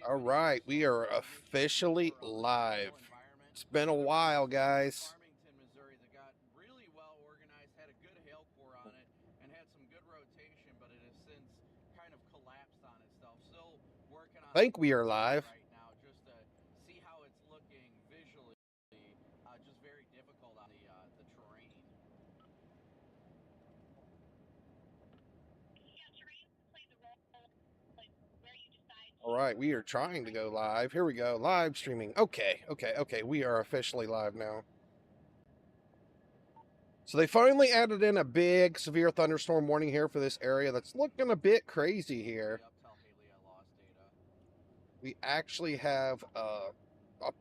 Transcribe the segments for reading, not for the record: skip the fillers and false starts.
All right, we are officially live. It's been a while, guys. I think we are live. All right, we are trying to go live. Here we go, live streaming. Okay. We are officially live now. So they finally added in a big severe thunderstorm warning here for this area that's looking a bit crazy here. We actually have a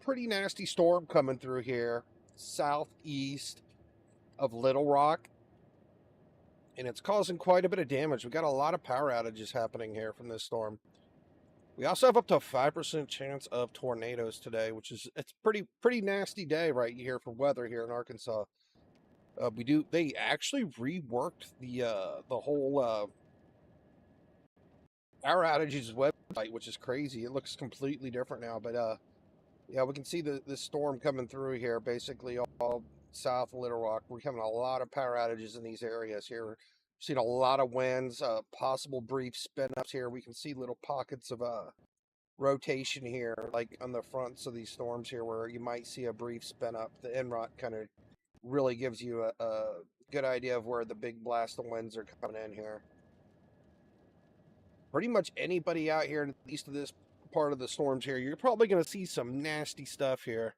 pretty nasty storm coming through here, southeast of Little Rock. And it's causing quite a bit of damage. We got a lot of power outages happening here from this storm. We also have up to a 5% chance of tornadoes today, which is it's pretty nasty day right here for weather here in Arkansas. They actually reworked the whole power outages website, which is crazy. It looks completely different now, but yeah, we can see the storm coming through here, basically all south of Little Rock. We're having a lot of power outages in these areas here. We're seeing a lot of winds, possible brief spin ups here. We can see little pockets of rotation here, like on the fronts of these storms here, where you might see a brief spin up. The NROT kind of really gives you a good idea of where the big blast of winds are coming in here. Pretty much anybody out here east of this part of the storms here, you're probably going to see some nasty stuff here.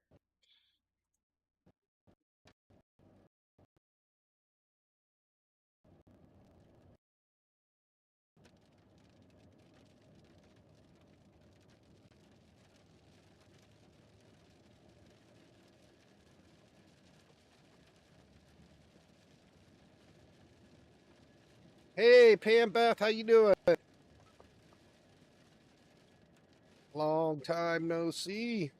Hey, Pam Beth, how you doing? Long time no see.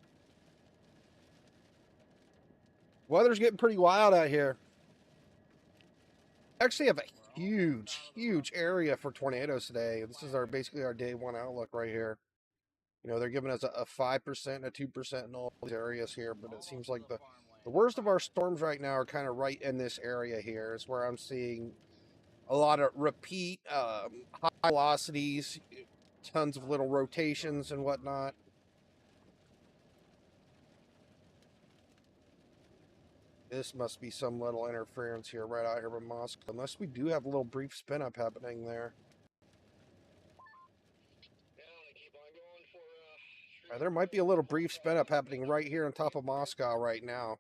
Weather's getting pretty wild out here. Actually have a huge area for tornadoes today. This is basically our day one outlook right here. You know, they're giving us a 5%, a 2% in all these areas here, but it seems like the worst of our storms right now are kind of right in this area here is where I'm seeing a lot of repeat high velocities, tons of little rotations and whatnot. This must be some little interference here right out here with Moscow, unless we do have a little brief spin up happening there. There might be a little brief spin up happening right here on top of Moscow right now.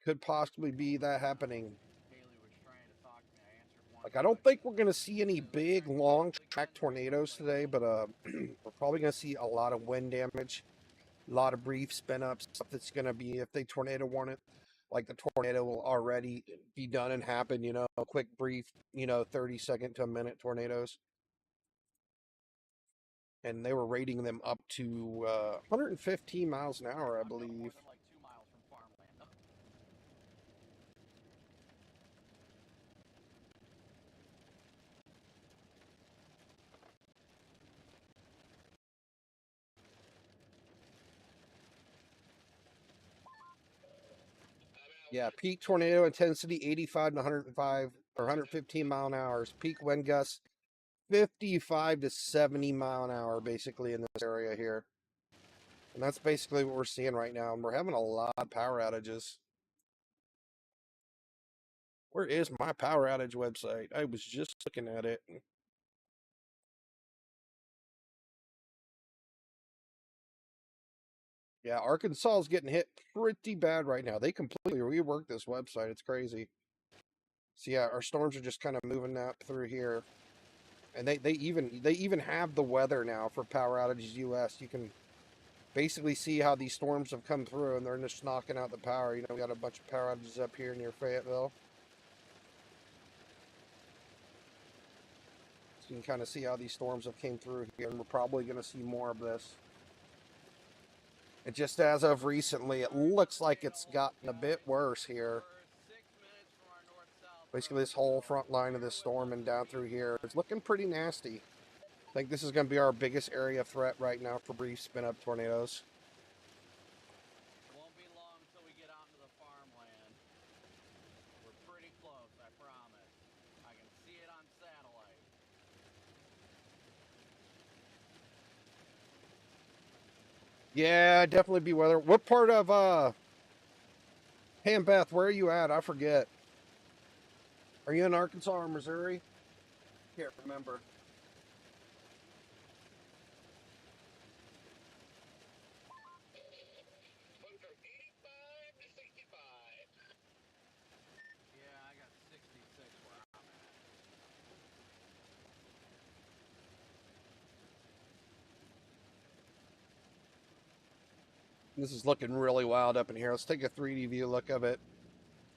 Could possibly be that happening. Like, I don't think we're going to see any big, long track tornadoes today, but we're probably going to see a lot of wind damage, a lot of brief spin ups. Stuff that's going to be, if they tornado warn it, like the tornado will already be done and happen, you know, quick, brief, 30-second to a minute tornadoes. And they were rating them up to 115 miles an hour, I believe. Yeah, peak tornado intensity 85 to 105 or 115 mile an hour. Peak wind gusts 55 to 70 mile an hour, basically, in this area here. And that's basically what we're seeing right now. And we're having a lot of power outages. Where is my power outage website? I was just looking at it. Yeah, Arkansas is getting hit pretty bad right now. They completely reworked this website. It's crazy. So yeah, our storms are just kind of moving up through here. And they even have the weather now for Power Outages US. You can basically see how these storms have come through, and they're just knocking out the power. You know, we got a bunch of power outages up here near Fayetteville. So you can kind of see how these storms have came through here, and we're probably going to see more of this. And just as of recently, it looks like it's gotten a bit worse here. Basically, this whole front line of this storm and down through here, it's looking pretty nasty. I think this is going to be our biggest area of threat right now for brief spin-up tornadoes. Won't be long until we get out into the farmland. We're pretty close, I promise. I can see it on satellite. Yeah, definitely be weather. What part of Hey, and Beth, where are you at? I forget. Are you in Arkansas or Missouri? Can't remember. Yeah, I got 66 where I'm at. This is looking really wild up in here. Let's take a 3D view look of it.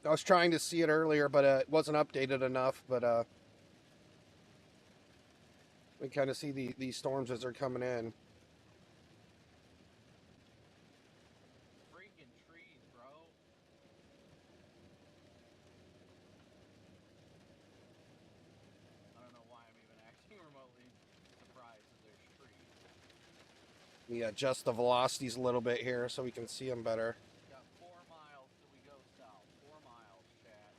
I was trying to see it earlier, but it wasn't updated enough. But we kind of see these storms as they're coming in. Freaking trees, bro. I don't know why I'm even acting remotely surprised that there's trees. Let me adjust the velocities a little bit here so we can see them better. Got 4 miles till we go south. 4 miles, chat.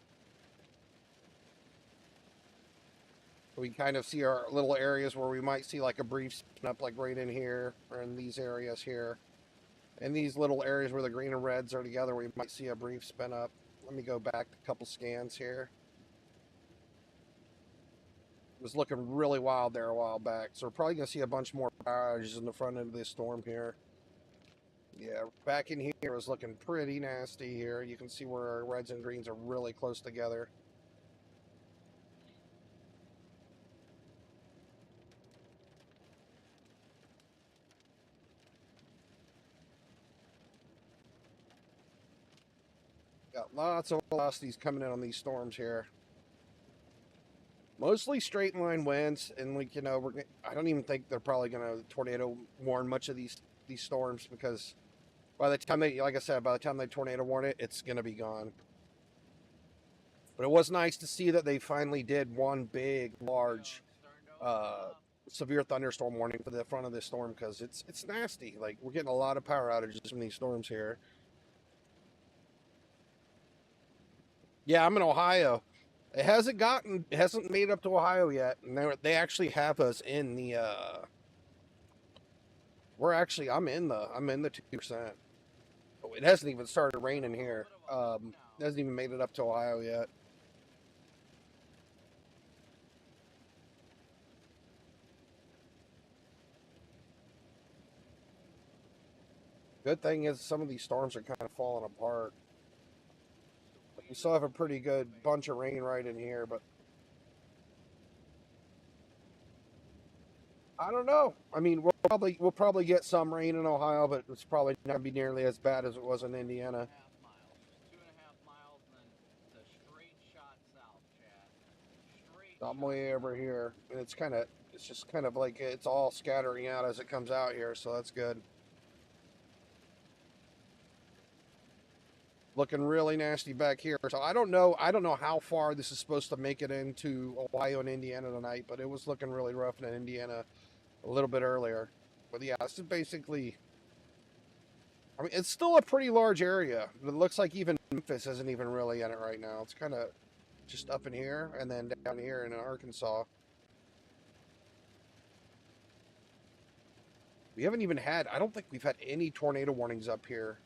We kind of see our little areas where we might see like a brief spin up, like right in here or in these areas here. In these little areas where the green and reds are together, we might see a brief spin up. Let me go back a couple scans here. It was looking really wild there a while back, so we're probably going to see a bunch more power outages in the front end of this storm here. Yeah, back in here it was looking pretty nasty here. You can see where our reds and greens are really close together. Got lots of velocities coming in on these storms here. Mostly straight line winds, and like I don't even think they're probably going to tornado warn much of these storms, because by the time they, like I said, by the time they tornado warn it, it's going to be gone. But it was nice to see that they finally did one big, large, severe thunderstorm warning for the front of this storm, because it's nasty. Like, we're getting a lot of power outages from these storms here. Yeah, I'm in Ohio. It hasn't made it up to Ohio yet, and they actually have us in the. I'm in the 2%. It hasn't even started raining here. It hasn't even made it up to Ohio yet. Good thing is some of these storms are kind of falling apart. We still have a pretty good bunch of rain right in here, but I don't know. I mean, we'll probably get some rain in Ohio, but it's probably not gonna be nearly as bad as it was in Indiana. 2.5 miles, and then the straight shot south, chat. I'm way over here, and it's just kind of like it's all scattering out as it comes out here, so that's good. Looking really nasty back here. So I don't know how far this is supposed to make it into Ohio and Indiana tonight, but it was looking really rough in Indiana a little bit earlier. But yeah, this is basically, I mean, it's still a pretty large area. It looks like even Memphis isn't even really in it right now. It's kind of just up in here and then down here in Arkansas. We haven't even had, I don't think we've had any tornado warnings up here.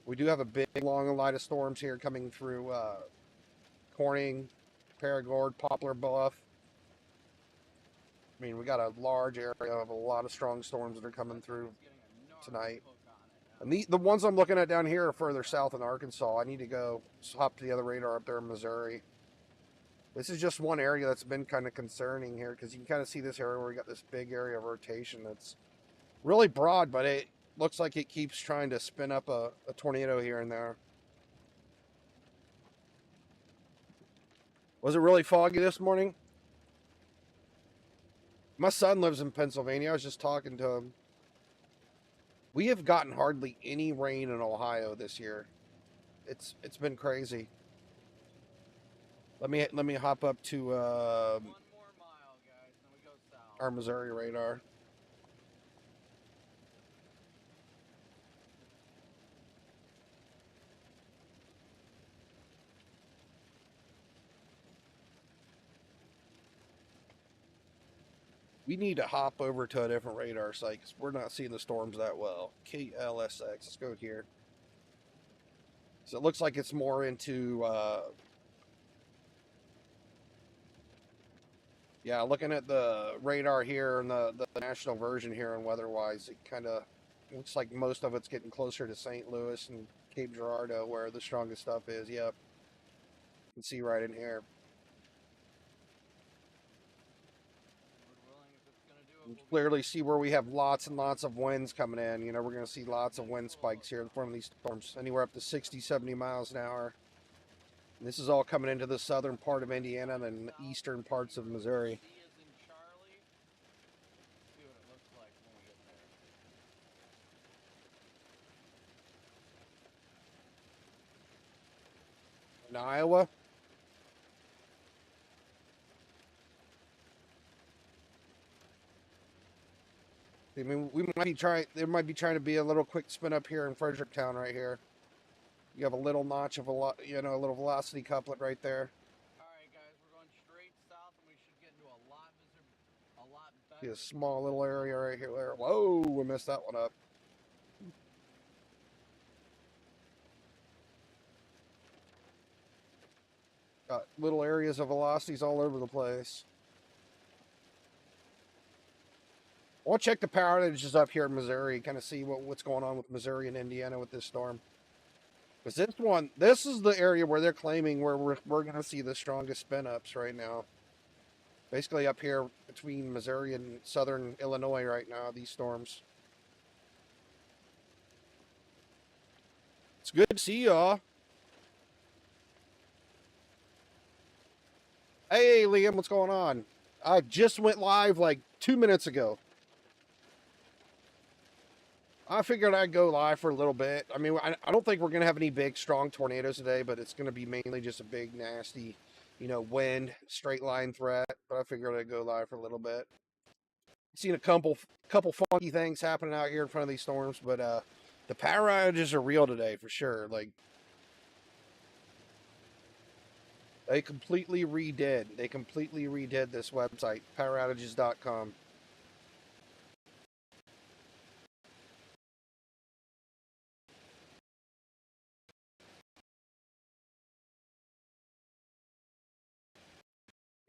We do have a big, long line of storms here coming through Corning, Paragord, Poplar Bluff. I mean, we got a large area of a lot of strong storms that are coming through tonight. And the ones I'm looking at down here are further south in Arkansas. I need to go hop to the other radar up there in Missouri. This is just one area that's been kind of concerning here, because you can kind of see this area where we got this big area of rotation that's really broad, but it looks like it keeps trying to spin up a tornado here and there. Was it really foggy this morning? My son lives in Pennsylvania. I was just talking to him. We have gotten hardly any rain in Ohio this year. It's been crazy. Let me hop up to 1 more mile, guys, then we go south. our Missouri radar. We need to hop over to a different radar site because we're not seeing the storms that well. KLSX. Let's go here. So it looks like it's more into, yeah, looking at the radar here and the national version here and weather-wise, it kind of looks like most of it's getting closer to St. Louis and Cape Girardeau where the strongest stuff is. Yep. You can see right in here. You can clearly see where we have lots and lots of winds coming in. You know, we're going to see lots of wind spikes here in front of these storms, anywhere up to 60, 70 miles an hour. And this is all coming into the southern part of Indiana and the eastern parts of Missouri. In Iowa. I mean, we might be trying. There might be trying to be a little quick spin up here in Fredericktown, right here. You have a little notch of a lot, you know, a little velocity couplet right there. All right, guys, we're going straight south, and we should get into a lot better. See a small little area right here. Whoa, we messed that one up. Got little areas of velocities all over the place. I'll check the power outages up here in Missouri, kind of see what's going on with Missouri and Indiana with this storm. Because this is the area where they're claiming where we're going to see the strongest spin ups right now. Basically up here between Missouri and southern Illinois right now, these storms. It's good to see y'all. Hey, Liam, what's going on? I just went live like 2 minutes ago. I figured I'd go live for a little bit. I mean, I don't think we're going to have any big, strong tornadoes today, but it's going to be mainly just a big, nasty, you know, wind, straight line threat. But I figured I'd go live for a little bit. Seen a couple funky things happening out here in front of these storms, but the power outages are real today for sure. Like, they completely redid this website, poweroutages.com.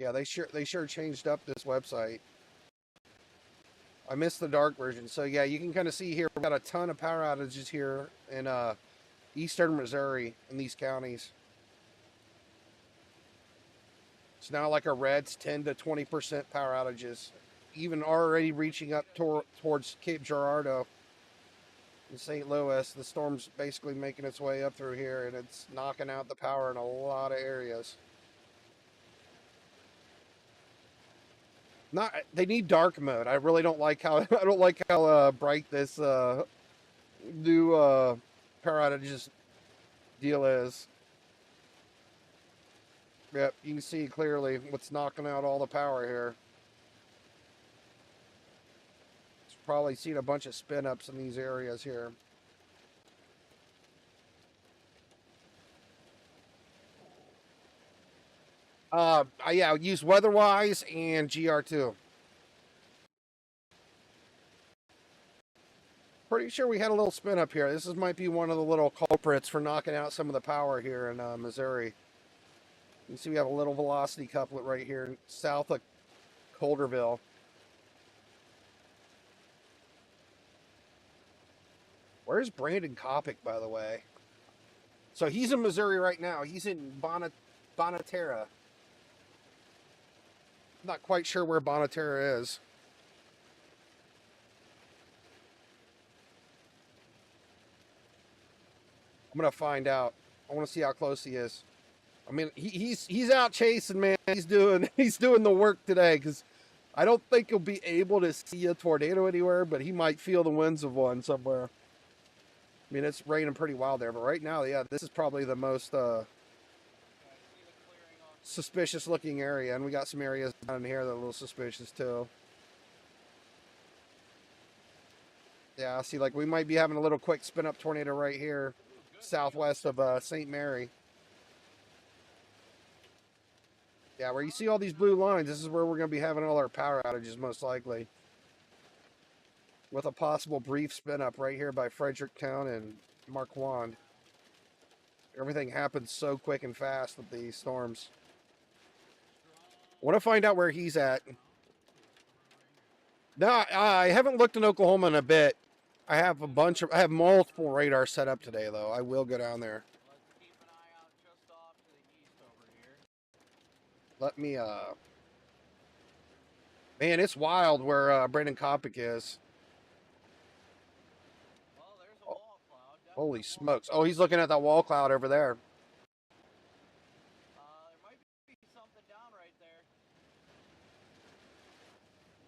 Yeah, they sure changed up this website. I missed the dark version. So yeah, you can kind of see here we've got a ton of power outages here in eastern Missouri in these counties. It's now like a red's 10 to 20% power outages, even already reaching up towards Cape Girardeau in St. Louis. The storm's basically making its way up through here, and it's knocking out the power in a lot of areas. They need dark mode. I really don't like how bright this new power outages deal is. Yep, you can see clearly what's knocking out all the power here. It's probably seen a bunch of spin ups in these areas here. Yeah, use WeatherWise and GR2. Pretty sure we had a little spin up here. This might be one of the little culprits for knocking out some of the power here in Missouri. You can see we have a little velocity couplet right here south of Colderville. Where's Brandon Copic, by the way? So he's in Missouri right now. He's in Bonatera. I'm not quite sure where Bonatera is. I'm gonna find out. I want to see how close he is. I mean, he's out chasing, man. He's doing the work today because I don't think he'll be able to see a tornado anywhere, but he might feel the winds of one somewhere. I mean, it's raining pretty wild there, but right now, yeah, this is probably the most suspicious looking area, and we got some areas down here that are a little suspicious too. Yeah, see, like we might be having a little quick spin up tornado right here, southwest of St. Mary. Yeah, where you see all these blue lines, this is where we're going to be having all our power outages most likely. With a possible brief spin up right here by Fredericktown and Marquand. Everything happens so quick and fast with these storms. I want to find out where he's at. No, I haven't looked in Oklahoma in a bit. I have multiple radars set up today, though. I will go down there. Let's keep an eye out just off to the east over here. Let me, man, it's wild where Brandon Copic is. Well, there's a wall cloud. Holy smokes. Oh, he's looking at that wall cloud over there. There might be something down right there.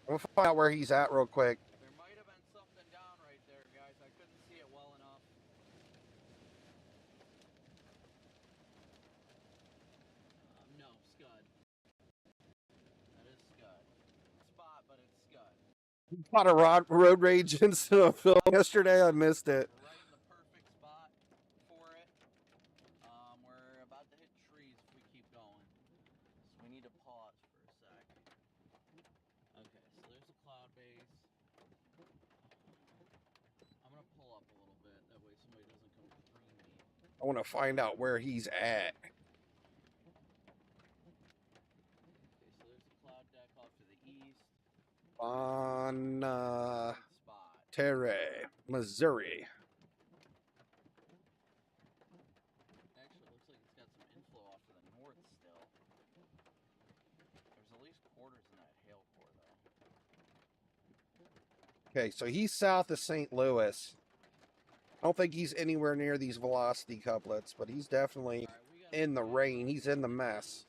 I'm going to find out where he's at real quick. There might have been something down right there, guys. I couldn't see it well enough. No, Scud. That is Scud. Spot, but it's Scud. Caught a road rage incident of film yesterday. I missed it. We're right in the perfect spot for it. We're about to hit trees if we keep going. So we need to pause for a sec. Okay, so there's a cloud base. I'm gonna pull up a little bit, that way somebody doesn't come between me. I want to find out where he's at. Okay, so there's a cloud deck off to the east. On Spot. Terre, Missouri. Actually, it looks like it's got some inflow off to the north still. There's at least quarters in that hail core, though. Okay, so he's south of St. Louis. I don't think he's anywhere near these velocity couplets, but he's definitely in the rain. He's in the mess.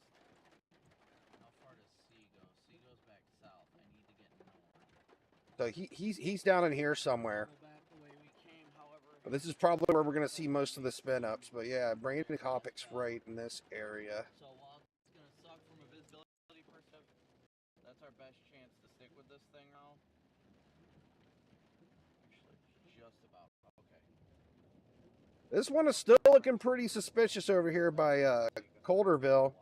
How far does C go? C goes back south. I need to get north. So he's down in here somewhere. Go back the way we came, however. But this is probably where we're going to see most of the spin ups. But yeah, Brandon Copic's right in this area. So while it's going to suck from a visibility perspective, that's our best chance to stick with this thing now. Actually, just about. Okay. This one is still looking pretty suspicious over here by Colderville.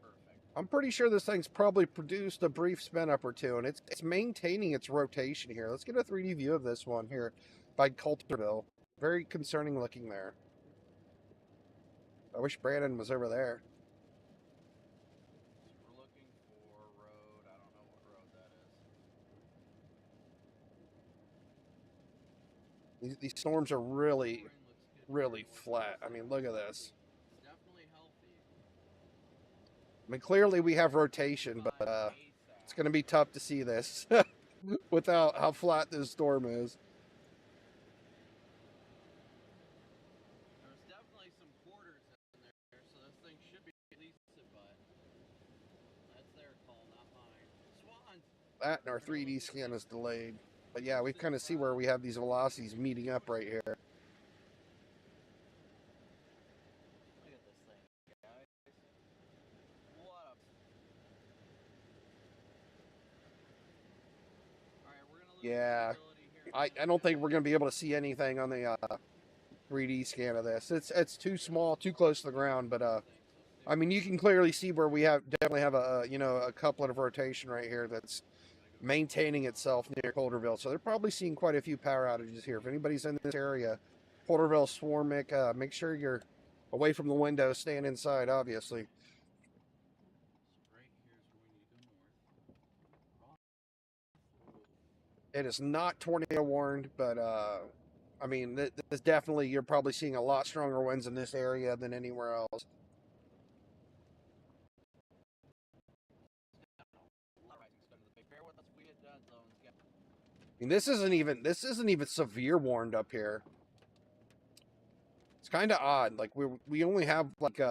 Perfect. I'm pretty sure this thing's probably produced a brief spin up or two, and it's maintaining its rotation here. Let's get a 3D view of this one here by Colderville. Very concerning looking there. I wish Brandon was over there. So we're looking for road. I don't know what road that is. These storms are really flat. I mean, look at this. It's definitely healthy. I mean, clearly we have rotation, but it's going to be tough to see this without how flat this storm is. There's definitely some quarters in there, so this thing should be decent, but that's their call, not mine. Swans! That and our 3D scan is delayed. But yeah, we kind of see where we have these velocities meeting up right here. Look at this thing, guys. What a... Alright, we're gonna lose Yeah, visibility here. I don't think we're going to be able to see anything on the 3D scan of this. It's too small, too close to the ground. But I mean, you can clearly see where we definitely have a couplet of rotation right here that's maintaining itself near Colderville. So they're probably seeing quite a few power outages here. If anybody's in this area, Colderville, Swarmick, make sure you're away from the window, staying inside, obviously. Right here's where we need to go north. It is not tornado warned, but I mean, this definitely, you're probably seeing a lot stronger winds in this area than anywhere else. I mean, this isn't even severe warned up here. It's kind of odd. Like we only have like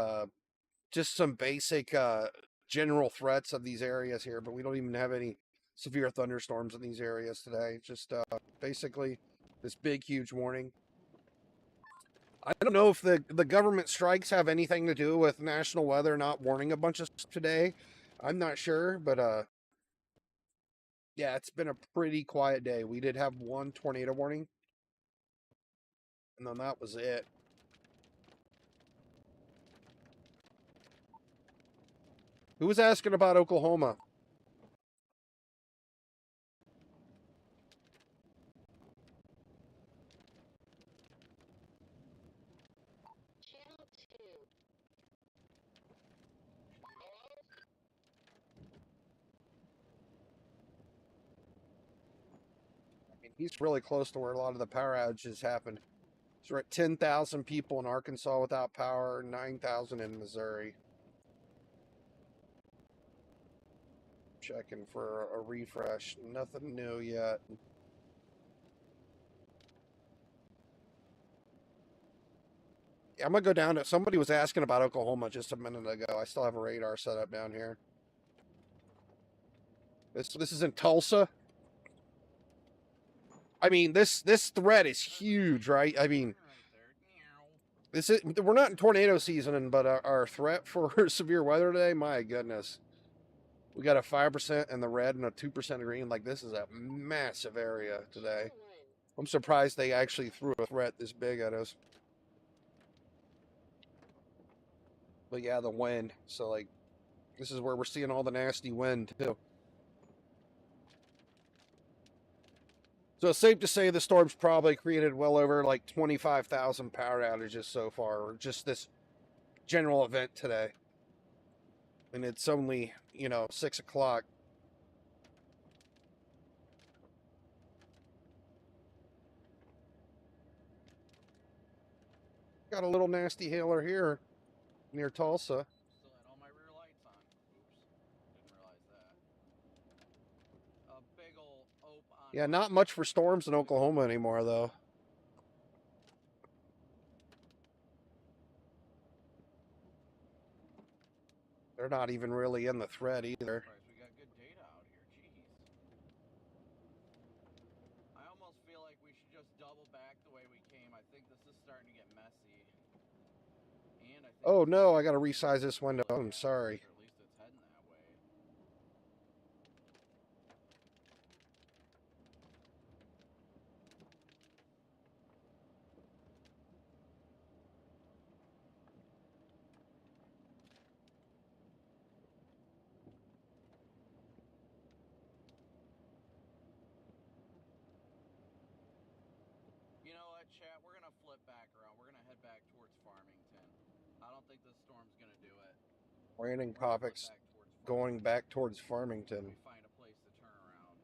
just some basic general threats of these areas here, but we don't even have any severe thunderstorms in these areas today. Just basically this big huge warning. I don't know if the government strikes have anything to do with national weather not warning a bunch of stuff today. I'm not sure, but Yeah, it's been a pretty quiet day. We did have one tornado warning, and then that was it. Who was asking about Oklahoma? I mean, he's really close to where a lot of the power outages happened. So we're at 10,000 people in Arkansas without power, 9,000 in Missouri. Checking for a refresh. Nothing new yet. Yeah, I'm gonna go down to. Somebody was asking about Oklahoma just a minute ago. I still have a radar set up down here. This is in Tulsa. I mean, this threat is huge, right? I mean, we're not in tornado season, but our threat for severe weather today, my goodness. We got a 5% in the red and a 2% green. Like, this is a massive area today. I'm surprised they actually threw a threat this big at us. But yeah, the wind. So, like, this is where we're seeing all the nasty wind, too. So it's safe to say the storm's probably created well over like 25,000 power outages so far, or just this general event today. And it's only, 6 o'clock. Got a little nasty hailer here near Tulsa. Still had all my rear lights on. Oops. Didn't realize that. A big ol' ope on. Yeah, not much for storms in Oklahoma anymore, though. They're not even really in the threat either. We got good data out here. Jeez. I almost feel like we should just double back the way we came. I think this is starting to get messy. And I think Oh no, I gotta resize this window. I'm sorry. or at least it's heading that way. You know what, chat? We're gonna flip back around. We're gonna head back towards Farmington. I don't think this storm's gonna do it. Raining We're gonna flip Copic's back towards going Farmington. back towards Farmington. We find a place to turn around.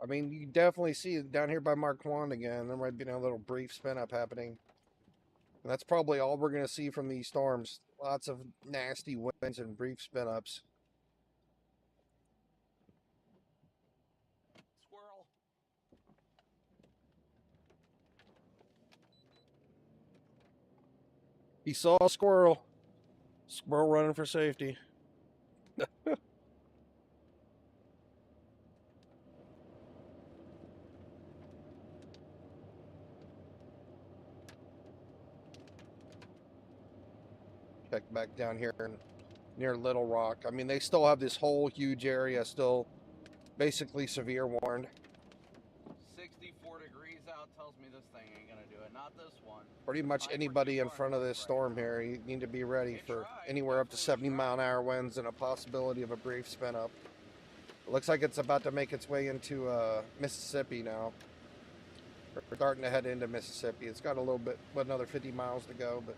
I mean, you definitely see it down here by Marquand again. There might be a little brief spin up happening. And that's probably all we're going to see from these storms. Lots of nasty winds and brief spin ups. Squirrel. He saw a squirrel. Squirrel running for safety. Check back down here near Little Rock. I mean, they still have this whole huge area still basically severe warned. 64 degrees out tells me this thing ain't gonna do it. Not this one. Pretty much anybody in front of this storm here, you need to be ready for anywhere up to 70-mile-an-hour winds and a possibility of a brief spin up. It looks like it's about to make its way into Mississippi now. We're starting to head into Mississippi. It's got a little bit, another 50 miles to go, but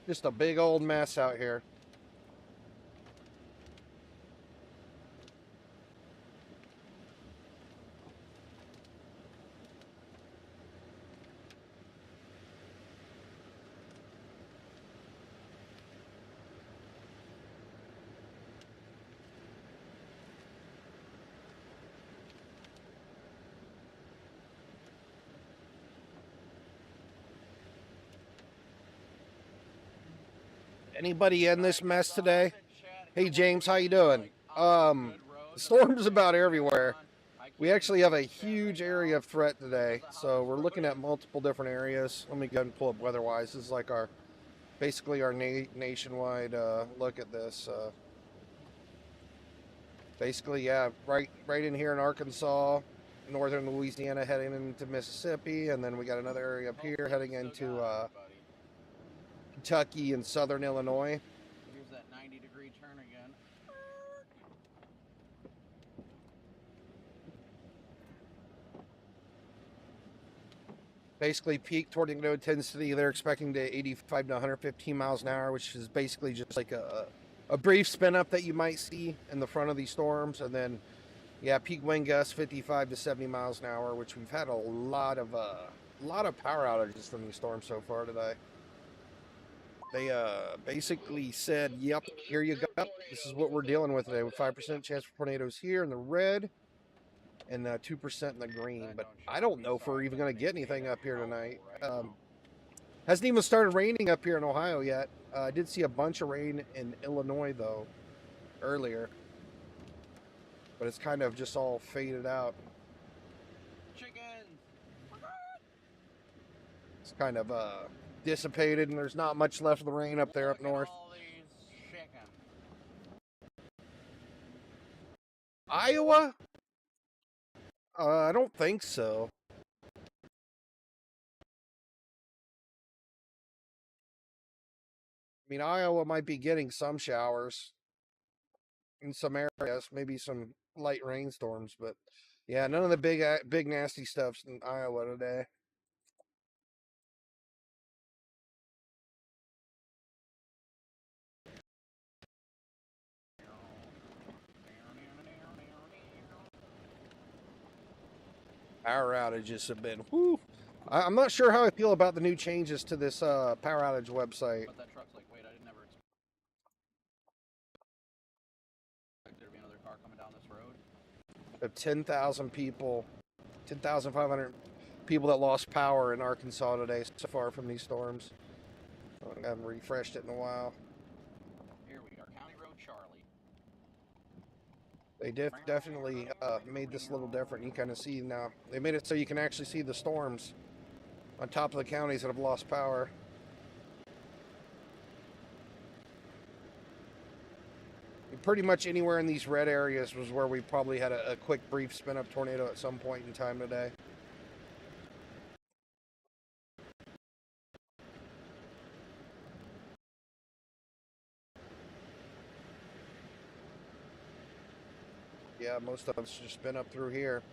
just a big old mess out here. Anybody in this mess today? Hey James, how you doing? The storm's about everywhere. We actually have a huge area of threat today, so we're looking at multiple different areas. Let me go ahead and pull up weather-wise. This is like our, basically our nationwide look at this. Basically, yeah, right in here in Arkansas, northern Louisiana heading into Mississippi, and then we got another area up here heading into Kentucky and southern Illinois. Here's that 90-degree turn again. Basically, peak tornado intensity, they're expecting to 85 to 115 miles an hour, which is basically just like a brief spin up that you might see in the front of these storms. And then, yeah, peak wind gusts 55 to 70 miles an hour, which we've had a lot of power outages from these storms so far today. They basically said, yep, here you go. This is what we're dealing with today, with 5% chance for tornadoes here in the red and 2% in the green. But I don't know if we're even going to get anything up here tonight. Hasn't even started raining up here in Ohio yet. I did see a bunch of rain in Illinois, though, earlier. But it's kind of just all faded out. Chickens! It's kind of dissipated, and there's not much left of the rain up there up north. Iowa? I don't think so. I mean, Iowa might be getting some showers in some areas, maybe some light rainstorms, but yeah, none of the big nasty stuff's in Iowa today. Power outages have been, whoo. I'm not sure how I feel about the new changes to this power outage website. But that truck's like, wait, I didn't ever expect there to be another car coming down this road. Of 10,000 people, 10,500 people that lost power in Arkansas today so far from these storms. I haven't refreshed it in a while. Here we are, County Road Charlie. They definitely made this a little different. You kind of see now. They made it so you can actually see the storms on top of the counties that have lost power. Pretty much anywhere in these red areas was where we probably had a quick, brief spin-up tornado at some point in time today. Yeah, most of it's just been up through here.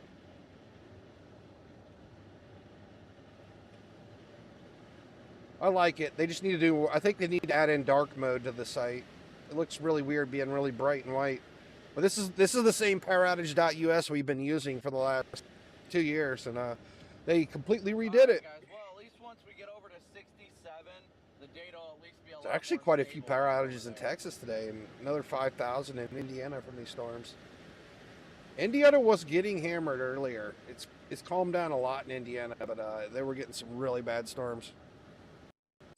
I like it. They just need to do, I think they need to add in dark mode to the site. It looks really weird being really bright and white. But this is the same poweroutage.us we've been using for the last 2 years, and they completely redid it. Guys, well, at least once we get over to 67, the data will at least be a lot There's actually more quite a few stable. power outages in Texas today, and another 5,000 in Indiana from these storms. Indiana was getting hammered earlier. It's calmed down a lot in Indiana, but they were getting some really bad storms.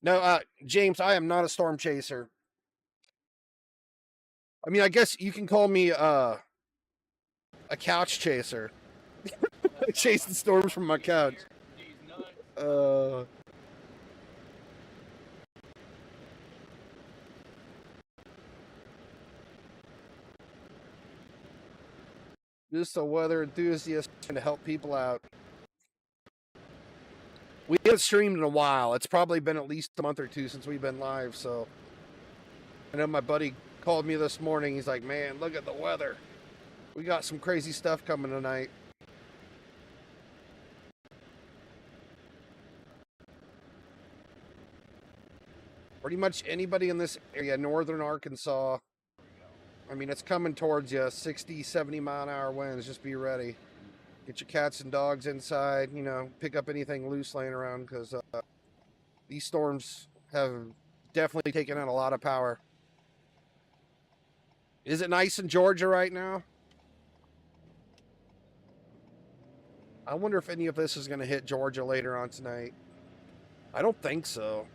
No, James, I am not a storm chaser. I mean, I guess you can call me a couch chaser. I chase the storms from my couch. Just a weather enthusiast trying to help people out. We haven't streamed in a while. It's probably been at least a month or two since we've been live, so I know my buddy called me this morning. He's like, man, look at the weather. We got some crazy stuff coming tonight. Pretty much anybody in this area, northern Arkansas, I mean, it's coming towards you, 60, 70 mile an hour winds. Just be ready. Get your cats and dogs inside, you know, pick up anything loose laying around, because these storms have definitely taken out a lot of power. Is it nice in Georgia right now? I wonder if any of this is going to hit Georgia later on tonight. I don't think so.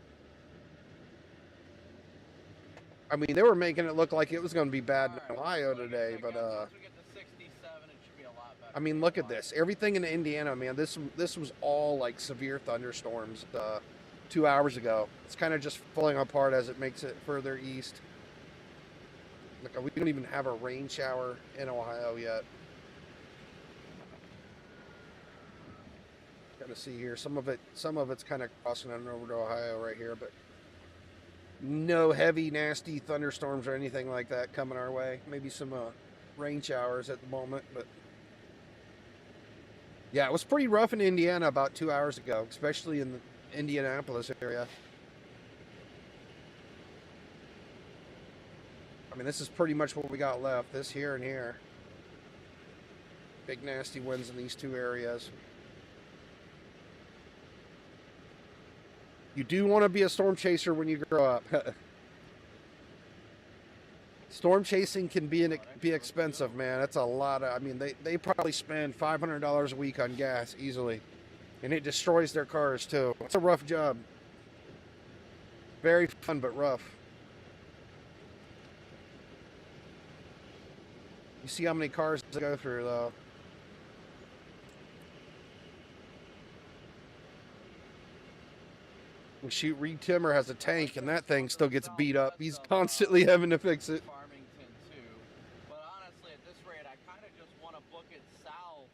I mean, they were making it look like it was going to be bad in Ohio today, but once we get to 67, it should be a lot better. I mean, look at this. Everything in Indiana, man. This was all like severe thunderstorms 2 hours ago. It's kind of just falling apart as it makes it further east. Look, we don't even have a rain shower in Ohio yet. Got to see here. Some of it's kind of crossing on over to Ohio right here, but no heavy, nasty thunderstorms or anything like that coming our way. Maybe some rain showers at the moment, but yeah, it was pretty rough in Indiana about 2 hours ago, especially in the Indianapolis area. I mean, this is pretty much what we got left. This here and here. Big nasty winds in these two areas. You do want to be a storm chaser when you grow up. Storm chasing can be expensive, man. That's a lot of. I mean, they probably spend $500 a week on gas easily, and it destroys their cars too. It's a rough job. Very fun but rough. You see how many cars they go through though. Shoot, Reed Timmer has a tank, and that thing still gets beat up. He's constantly having to fix it. Farmington too, but honestly, at this rate, I kind of just want to book it south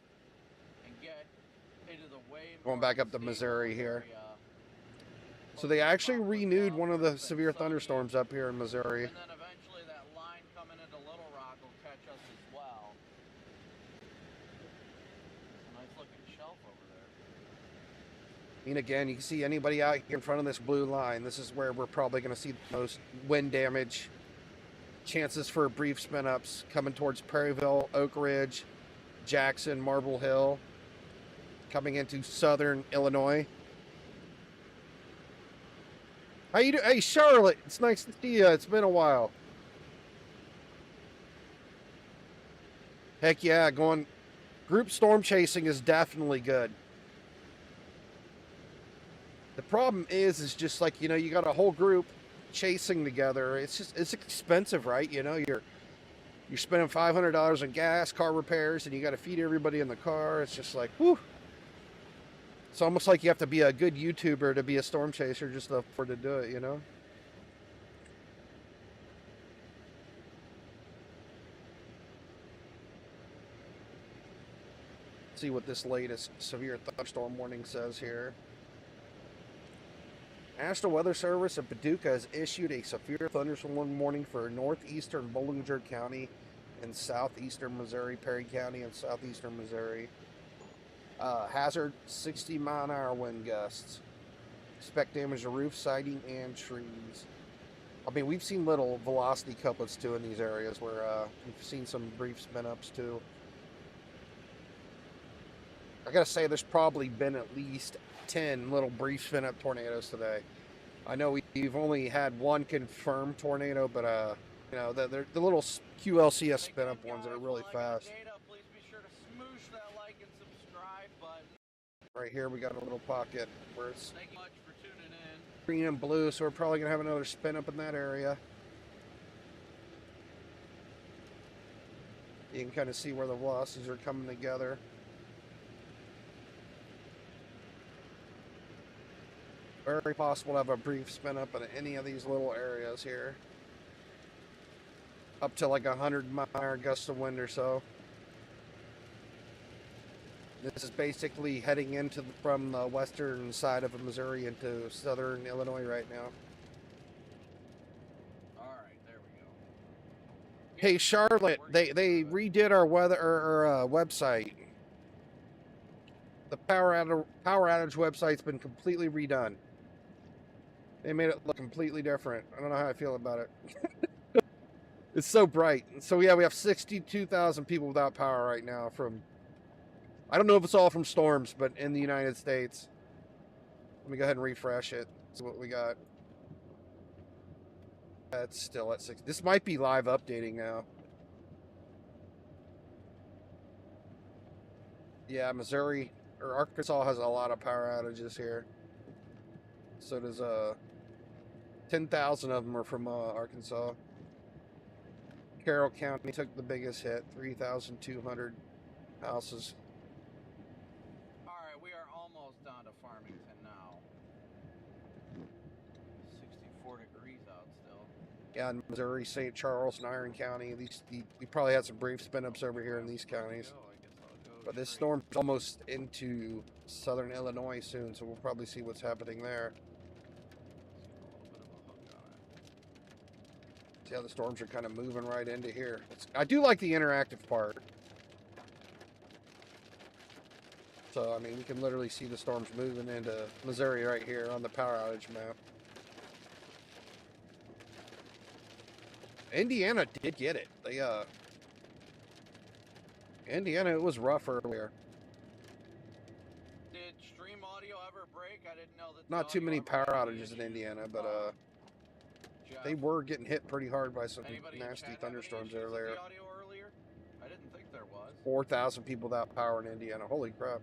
and get into the way. Going back up to Missouri here. So they actually renewed one of the severe thunderstorms up here in Missouri. And then eventually that line coming into Little Rock will catch us as well. A nice looking shelf over there. I mean, again, you can see anybody out here in front of this blue line. This is where we're probably going to see the most wind damage. Chances for brief spin-ups coming towards Perryville, Oak Ridge, Jackson, Marble Hill. Coming into southern Illinois. How you doing? Hey, Charlotte, it's nice to see you. It's been a while. Heck yeah, group storm chasing is definitely good. The problem is just like, you know, you got a whole group chasing together. It's expensive, right? You know, you're spending $500 on gas, car repairs, and you got to feed everybody in the car. It's just like, whew. It's almost like you have to be a good YouTuber to be a storm chaser just to afford to do it, you know? Let's see what this latest severe thunderstorm warning says here. National Weather Service of Paducah has issued a severe thunderstorm warning for northeastern Bollinger County and southeastern Missouri, Perry County and southeastern Missouri. Hazard 60-mile-an-hour wind gusts. Expect damage to roof, siding, and trees. I mean, we've seen little velocity couplets too in these areas where we've seen some brief spin-ups too. I gotta say, there's probably been at least 10 little brief spin-up tornadoes today. I know we've only had one confirmed tornado, but you know, the little QLCS spin-up ones that are really fast. Please be sure to smoosh that like and subscribe button. Right here, we got a little pocket where it's Thank you much for tuning in. green and blue, so we're probably gonna have another spin-up in that area. You can kind of see where the velocities are coming together. Very possible to have a brief spin up in any of these little areas here. Up to like 100-mile gusts of wind or so. This is basically heading into from the western side of Missouri into southern Illinois right now. Alright, there we go. Hey Charlotte, they redid our weather or website. The power outage website's been completely redone. They made it look completely different. I don't know how I feel about it. It's so bright. So yeah, we have 62,000 people without power right now from, I don't know if it's all from storms, but in the United States. Let me go ahead and refresh it. See what we got. It's still at 6. This might be live updating now. Yeah, Missouri or Arkansas has a lot of power outages here. So does 10,000 of them are from Arkansas. Carroll County took the biggest hit, 3,200. houses. Alright, we are almost down to Farmington now. 64 degrees out still. Yeah, in Missouri, St. Charles, and Iron County. We probably had some brief spin-ups over here in these counties. But this storm's almost into southern Illinois soon, so we'll probably see what's happening there. See how the storms are kind of moving right into here. I do like the interactive part. So, I mean, we can literally see the storms moving into Missouri right here on the power outage map. Indiana did get it. Indiana, it was rough earlier. Did stream audio ever break? I didn't know that. Not too many power outages in Indiana, but they were getting hit pretty hard by some nasty thunderstorms earlier. I didn't think there was. 4,000 people without power in Indiana. Holy crap.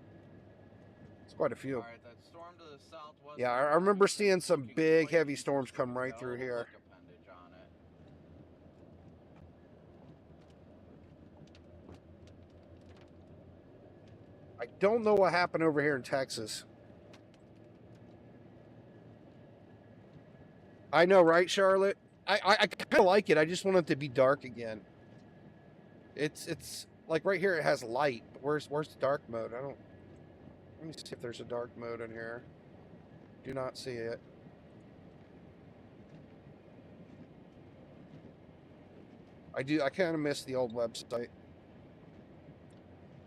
It's quite a few. All right, that storm to the southwest. Yeah, I remember seeing some big, heavy storms come right through here. I don't know what happened over here in Texas. I know, right, Charlotte? I kind of like it. I just want it to be dark again. It's like right here it has light. But where's the dark mode? Let me see if there's a dark mode in here. Do not see it. I kind of miss the old website.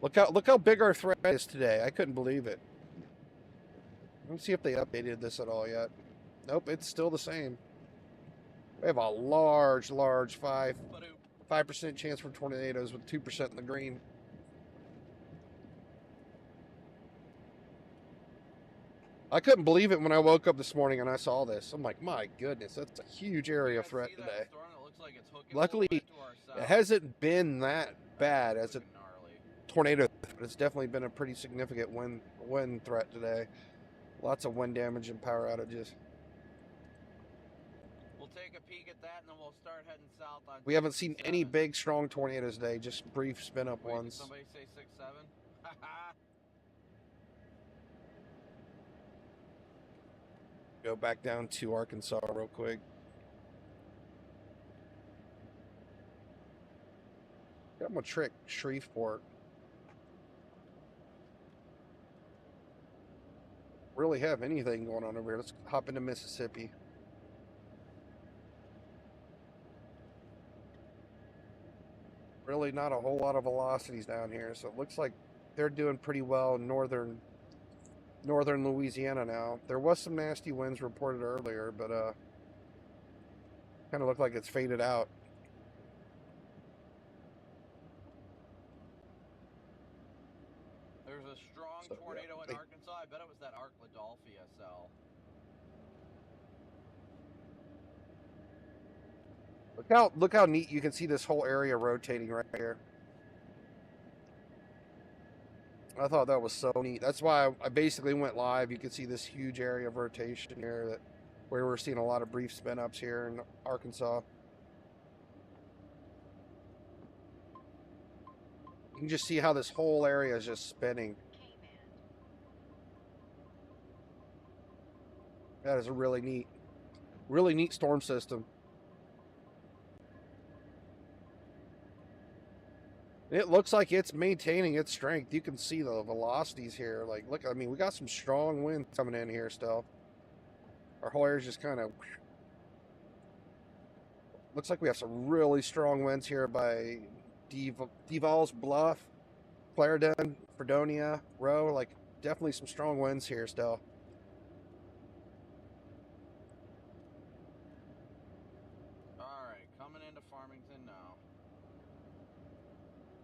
Look how big our threat is today. I couldn't believe it. Let's see if they updated this at all yet. Nope, it's still the same. We have a large 5% chance for tornadoes with 2% in the green. I couldn't believe it when I woke up this morning and I saw this. I'm like, my goodness, that's a huge area of threat today. Luckily, it hasn't been that bad as a tornado, but it's definitely been a pretty significant wind threat today. Lots of wind damage and power outages. We'll take a peek at that and then we'll start heading south on. We haven't seen any big, strong tornadoes today, just brief spin-up ones. Did somebody say 6-7? Go back down to Arkansas real quick. Got my trick, Shreveport. Really have anything going on over here. Let's hop into Mississippi. Really not a whole lot of velocities down here, so it looks like they're doing pretty well in northern Louisiana now. There was some nasty winds reported earlier, but kind of looked like it's faded out. There's a strong tornado in Arkansas. I bet it was that Ark-La-Dolphy SL. Look how neat you can see this whole area rotating right here. I thought that was so neat. That's why I basically went live. You can see this huge area of rotation here where we're seeing a lot of brief spin-ups here in Arkansas. You can just see how this whole area is just spinning. That is a really neat storm system. It looks like it's maintaining its strength. You can see the velocities here. Like, look, I mean, we got some strong winds coming in here still. Our whole area's just kind of... Looks like we have some really strong winds here by Devils Bluff, Clarendon, Fredonia, Rowe. Like, definitely some strong winds here still. Alright, coming into Farmington now.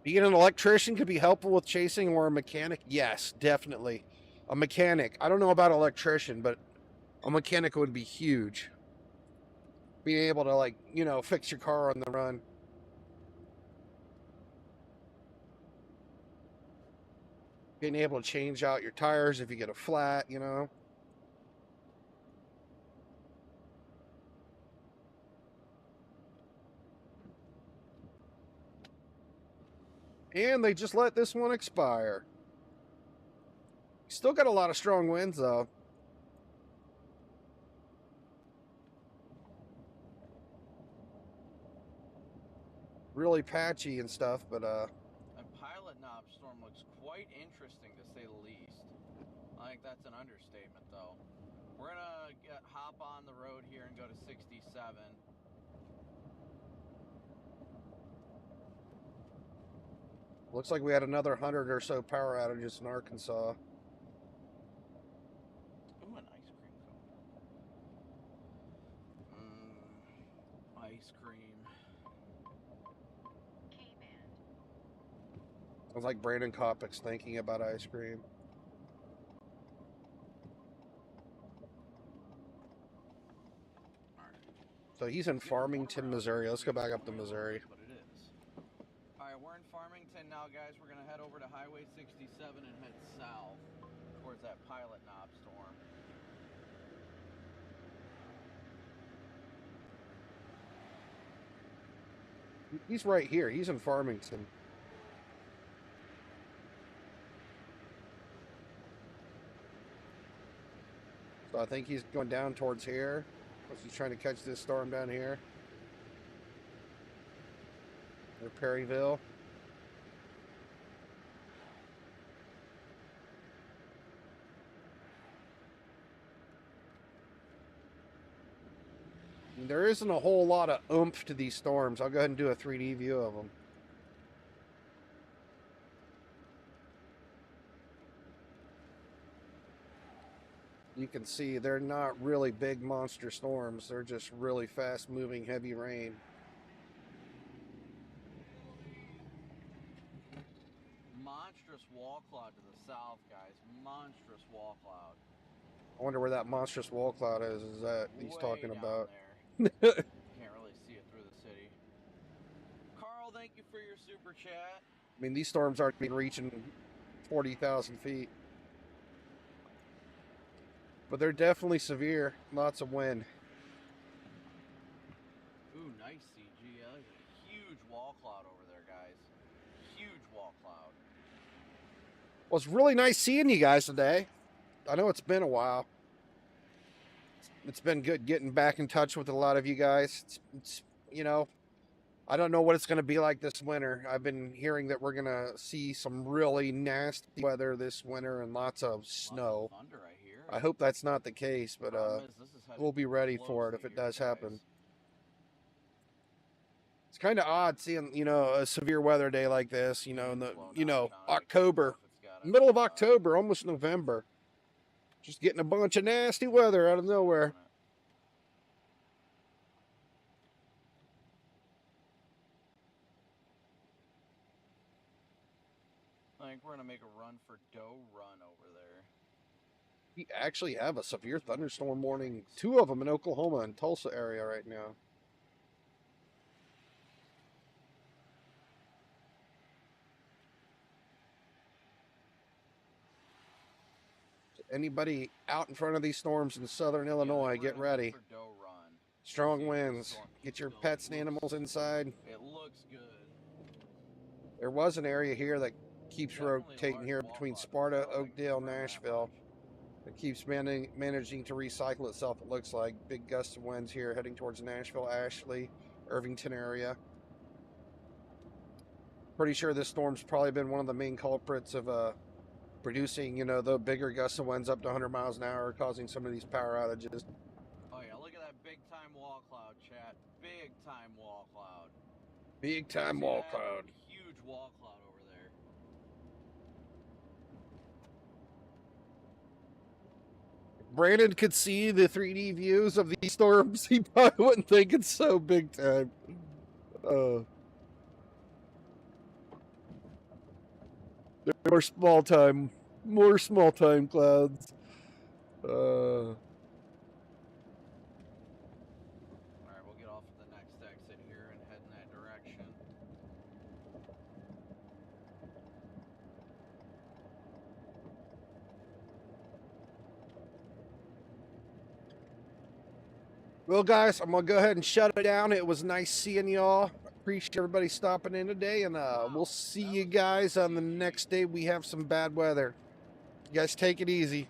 Being an electrician could be helpful with chasing, or a mechanic. Yes, definitely. A mechanic. I don't know about electrician, but a mechanic would be huge. Being able to, like, you know, fix your car on the run. Being able to change out your tires if you get a flat, you know. And they just let this one expire. Still got a lot of strong winds, though. Really patchy and stuff, but A pilot knob storm looks quite interesting, to say the least. I think that's an understatement, though. We're gonna hop on the road here and go to 67. looks like we had another 100 or so power outages in Arkansas. Ooh, an ice cream cone. Ice cream. Sounds like Brandon Copic's thinking about ice cream. So he's in Farmington, Missouri. Let's go back up to Missouri. But it is. Alright, we're in Farmington now, guys. We're going to head over to Highway 67 and head south towards that pilot knob storm. He's right here. He's in Farmington. So I think he's going down towards here. He's trying to catch this storm down here. Or Perryville. There isn't a whole lot of oomph to these storms. I'll go ahead and do a 3D view of them. You can see they're not really big monster storms. They're just really fast moving heavy rain. Monstrous wall cloud to the south, guys. Monstrous wall cloud. I wonder where that monstrous wall cloud is that he's Way talking down about. There. Can't really see it through the city. Carl, thank you for your super chat. I mean, these storms aren't even reaching 40,000 feet. But they're definitely severe. Lots of wind. Ooh, nice CG. Yeah, there's a huge wall cloud over there, guys. Huge wall cloud. Well, it's really nice seeing you guys today. I know it's been a while. It's been good getting back in touch with a lot of you guys. It's you know, I don't know what it's going to be like this winter. I've been hearing that we're going to see some really nasty weather this winter and lots of snow. Lots of thunder, I hear. I hope that's not the case, but we'll be ready for it if it does happen. It's kind of odd seeing, you know, a severe weather day like this, you know, in the, you know, October, middle of October, almost November. Just getting a bunch of nasty weather out of nowhere. I think we're going to make a run for Doe Run over there. We actually have a severe thunderstorm warning, 2 of them in Oklahoma and Tulsa area right now. Anybody out in front of these storms in southern Illinois, get ready. Strong winds. Get your pets and animals inside. It looks good. There was an area here that keeps rotating here between Sparta, Oakdale, Nashville. It keeps managing to recycle itself, it looks like. Big gusts of winds here heading towards Nashville, Ashley, Irvington area. Pretty sure this storm's probably been one of the main culprits of producing, you know, the bigger gusts of winds up to 100 miles an hour, causing some of these power outages. Oh yeah, look at that big time wall cloud, chat. Big time wall cloud. Big time wall cloud. Huge wall cloud over there. If Brandon could see the 3D views of these storms, he probably wouldn't think it's so big time. More small time clouds. Alright, we'll get off at the next exit here and head in that direction. Well, guys, I'm going to go ahead and shut it down. It was nice seeing y'all. Appreciate everybody stopping in today, and we'll see you guys on the next day we have some bad weather. You guys take it easy.